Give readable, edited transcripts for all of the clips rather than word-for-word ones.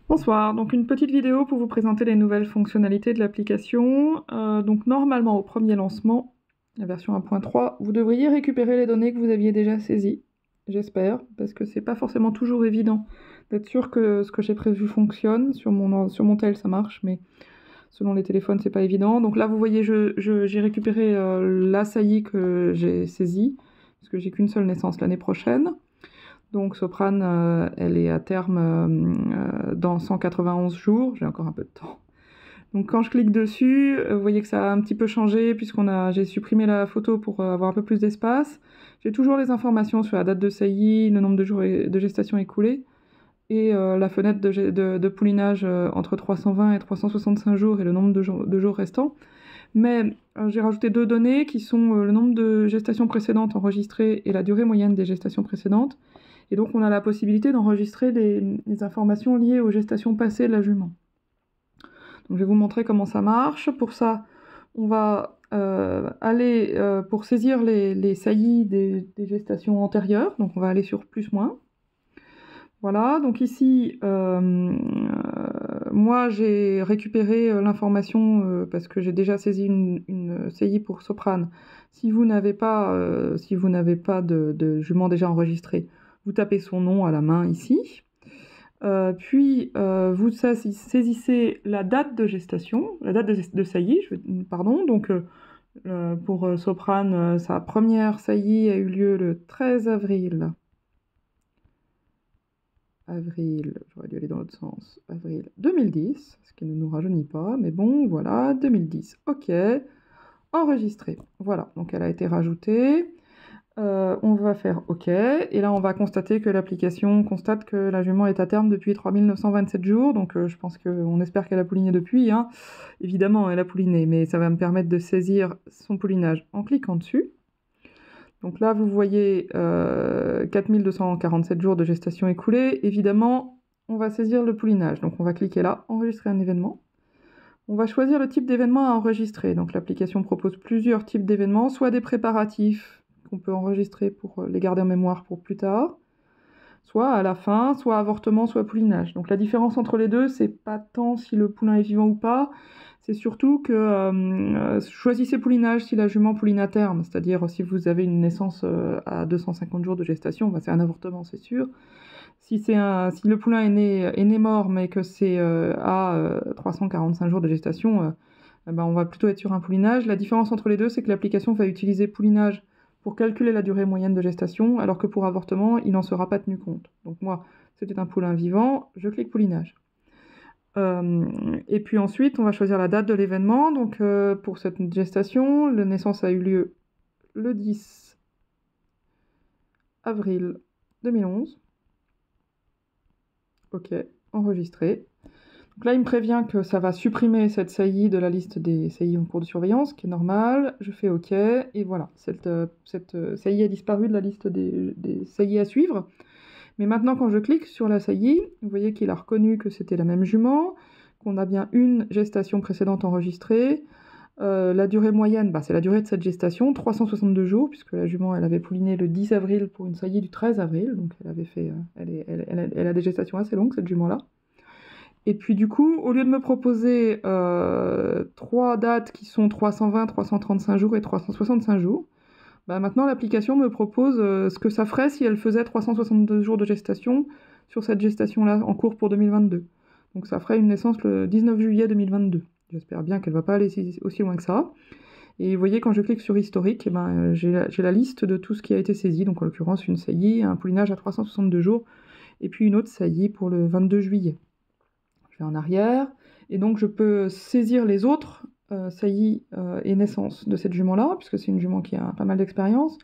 Bonsoir, donc une petite vidéo pour vous présenter les nouvelles fonctionnalités de l'application. Donc normalement au premier lancement, la version 1.3, vous devriez récupérer les données que vous aviez déjà saisies, j'espère, parce que c'est pas forcément toujours évident d'être sûr que ce que j'ai prévu fonctionne. Sur mon tel ça marche, mais selon les téléphones c'est pas évident. Donc là vous voyez, j'ai récupéré la saillie que j'ai saisie, parce que j'ai qu'une seule naissance l'année prochaine. Donc Soprane, elle est à terme dans 191 jours, j'ai encore un peu de temps. Donc quand je clique dessus, vous voyez que ça a un petit peu changé j'ai supprimé la photo pour avoir un peu plus d'espace. J'ai toujours les informations sur la date de saillie, le nombre de jours de gestation écoulée et la fenêtre de poulinage entre 320 et 365 jours et le nombre de jours restants. Mais j'ai rajouté deux données qui sont le nombre de gestations précédentes enregistrées et la durée moyenne des gestations précédentes. Et donc on a la possibilité d'enregistrer les informations liées aux gestations passées de la jument. Donc je vais vous montrer comment ça marche. Pour ça, on va aller pour saisir les saillies des gestations antérieures. Donc on va aller sur plus-moins. Voilà, donc ici, moi j'ai récupéré l'information parce que j'ai déjà saisi une saillie pour Soprane. Si vous n'avez pas, de jument déjà enregistré, vous tapez son nom à la main ici. Puis vous saisissez la date de gestation, la date de saillie, pardon. Donc pour Soprane, sa première saillie a eu lieu le 13 avril. J'aurais dû aller dans l'autre sens, avril 2010, ce qui ne nous rajeunit pas, mais bon, voilà, 2010, ok, enregistré, voilà, donc elle a été rajoutée, on va faire ok, et là on va constater que l'application constate que la jument est à terme depuis 3927 jours, donc je pense qu'on espère qu'elle a pouliné depuis, hein. Évidemment elle a pouliné, mais ça va me permettre de saisir son poulinage en cliquant dessus. Donc là, vous voyez 4247 jours de gestation écoulée. Évidemment, on va saisir le poulinage. Donc on va cliquer là, enregistrer un événement. On va choisir le type d'événement à enregistrer. Donc l'application propose plusieurs types d'événements, soit des préparatifs qu'on peut enregistrer pour les garder en mémoire pour plus tard, soit à la fin, soit avortement, soit poulinage. Donc la différence entre les deux, c'est pas tant si le poulain est vivant ou pas, c'est surtout que choisissez poulinage si la jument pouline à terme, c'est-à-dire si vous avez une naissance à 250 jours de gestation, bah, c'est un avortement, c'est sûr. Si le poulain est né mort, mais que c'est à 345 jours de gestation, on va plutôt être sur un poulinage. La différence entre les deux, c'est que l'application va utiliser poulinage pour calculer la durée moyenne de gestation, alors que pour avortement, il n'en sera pas tenu compte. Donc moi, c'était un poulain vivant, je clique poulinage. Et puis ensuite, on va choisir la date de l'événement. Donc pour cette gestation, la naissance a eu lieu le 10 avril 2011. Ok, enregistré. Donc là, il me prévient que ça va supprimer cette saillie de la liste des saillies en cours de surveillance, qui est normal. Je fais OK, et voilà, cette saillie a disparu de la liste des saillies à suivre. Mais maintenant, quand je clique sur la saillie, vous voyez qu'il a reconnu que c'était la même jument, qu'on a bien une gestation précédente enregistrée. La durée moyenne, c'est la durée de cette gestation, 362 jours, puisque la jument, elle avait pouliné le 10 avril pour une saillie du 13 avril, donc elle avait fait, elle a des gestations assez longues, cette jument-là. Et puis du coup, au lieu de me proposer trois dates qui sont 320, 335 jours et 365 jours, maintenant l'application me propose ce que ça ferait si elle faisait 362 jours de gestation sur cette gestation-là en cours pour 2022. Donc ça ferait une naissance le 19 juillet 2022. J'espère bien qu'elle ne va pas aller aussi loin que ça. Et vous voyez, quand je clique sur historique, j'ai la liste de tout ce qui a été saisi, donc en l'occurrence une saillie, un poulinage à 362 jours, et puis une autre saillie pour le 22 juillet. Je vais en arrière, et donc je peux saisir les autres saillies et naissances de cette jument-là, puisque c'est une jument qui a pas mal d'expérience.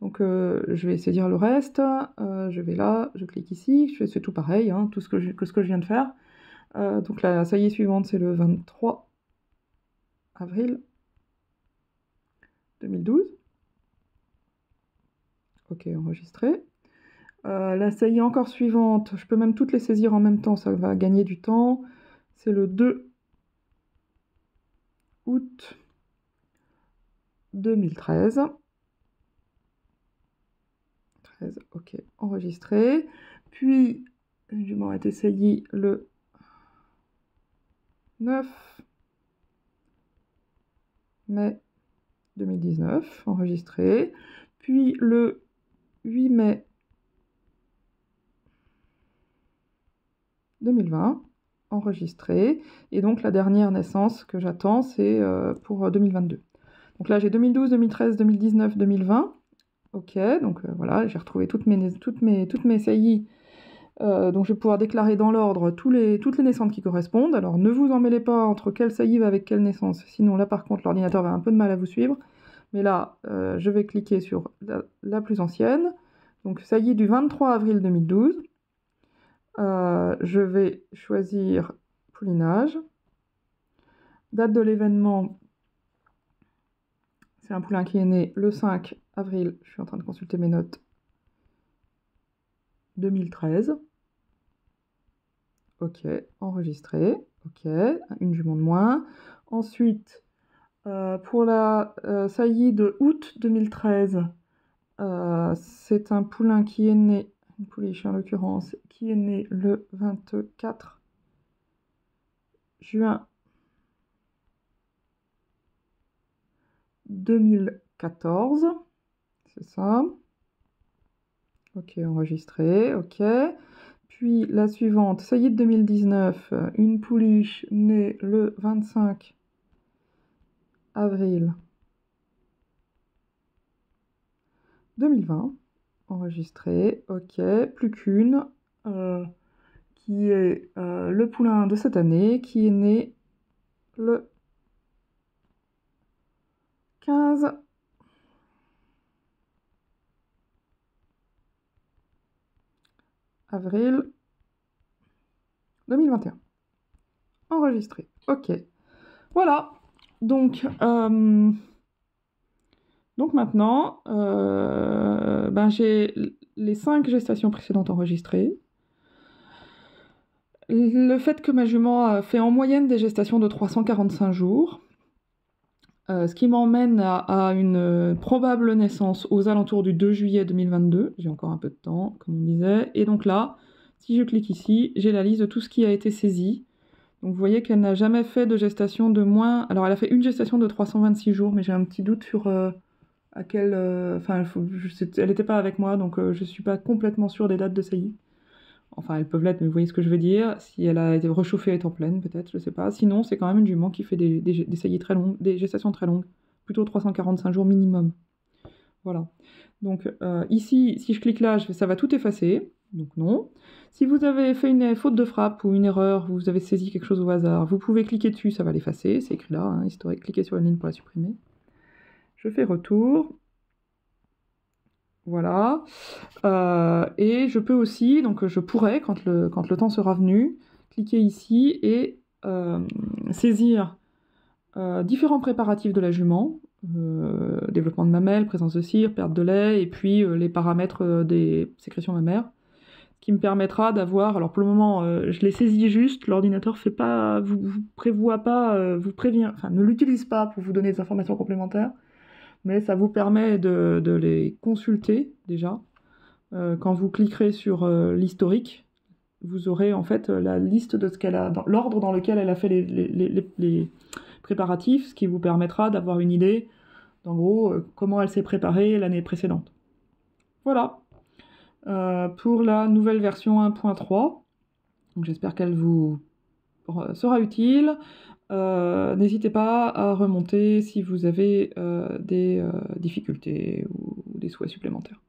Donc je vais saisir le reste, je vais là, je clique ici, je fais tout pareil, hein, tout ce que je viens de faire. Donc la saillie suivante, c'est le 23 avril 2012. Ok, enregistré. La saillie encore suivante, je peux même toutes les saisir en même temps, ça va gagner du temps. C'est le 2 août 2013. Ok, enregistré. Puis, la jument a été saillie le 9 mai 2019, enregistré. Puis le 8 mai 2020, enregistré. Et donc la dernière naissance que j'attends, c'est pour 2022. Donc là, j'ai 2012, 2013, 2019, 2020. Ok, donc voilà, j'ai retrouvé toutes mes saillies. Donc je vais pouvoir déclarer dans l'ordre toutes les naissances qui correspondent. Alors ne vous emmêlez pas entre quelle saillie va avec quelle naissance, sinon là par contre l'ordinateur va un peu de mal à vous suivre. Mais là, je vais cliquer sur la plus ancienne. Donc saillie du 23 avril 2012. Je vais choisir poulinage. Date de l'événement, c'est un poulain qui est né le 5 avril, je suis en train de consulter mes notes, 2013. Ok, enregistré. Ok, une jument de moins. Ensuite, pour la saillie de août 2013, c'est un poulain qui est né, une pouliche en l'occurrence, qui est né le 24 juin 2014. C'est ça. Ok, enregistré. Ok. Puis la suivante, saillie de 2019, une pouliche née le 25 avril 2020, enregistré, ok, plus qu'une, qui est le poulain de cette année, qui est né le 15 avril 2021. Enregistré, ok. Voilà, donc maintenant, j'ai les 5 gestations précédentes enregistrées. Le fait que ma jument fait en moyenne des gestations de 345 jours, ce qui m'emmène à une probable naissance aux alentours du 2 juillet 2022. J'ai encore un peu de temps, comme on disait. Et donc là, si je clique ici, j'ai la liste de tout ce qui a été saisi. Donc vous voyez qu'elle n'a jamais fait de gestation de moins... Alors elle a fait une gestation de 326 jours, mais j'ai un petit doute sur à quelle... Enfin, elle n'était pas avec moi, donc je ne suis pas complètement sûre des dates de saillie. Enfin, elles peuvent l'être, mais vous voyez ce que je veux dire. Si elle a été réchauffée étant pleine, peut-être, je sais pas. Sinon, c'est quand même une jument qui fait des saillies très longues, des gestations très longues. Plutôt 345 jours minimum. Voilà. Donc ici, si je clique là, ça va tout effacer. Donc non. Si vous avez fait une faute de frappe ou une erreur, vous avez saisi quelque chose au hasard, vous pouvez cliquer dessus, ça va l'effacer. C'est écrit là, hein, historique. Cliquez sur une ligne pour la supprimer. Je fais retour. Voilà. Et je peux aussi, donc je pourrais, quand le temps sera venu, cliquer ici et saisir différents préparatifs de la jument, développement de mamelles, présence de cire, perte de lait, et puis les paramètres des sécrétions mammaires, qui me permettra d'avoir, alors pour le moment je les saisis juste, l'ordinateur fait pas, vous prévoit pas, vous prévient, enfin ne l'utilise pas pour vous donner des informations complémentaires, mais ça vous permet de les consulter déjà. Quand vous cliquerez sur l'historique, vous aurez en fait la liste de ce qu'elle a, dans l'ordre dans lequel elle a fait les préparatifs, ce qui vous permettra d'avoir une idée d'en gros comment elle s'est préparée l'année précédente. Voilà pour la nouvelle version 1.3. J'espère qu'elle vous sera utile. N'hésitez pas à remonter si vous avez des difficultés ou des souhaits supplémentaires.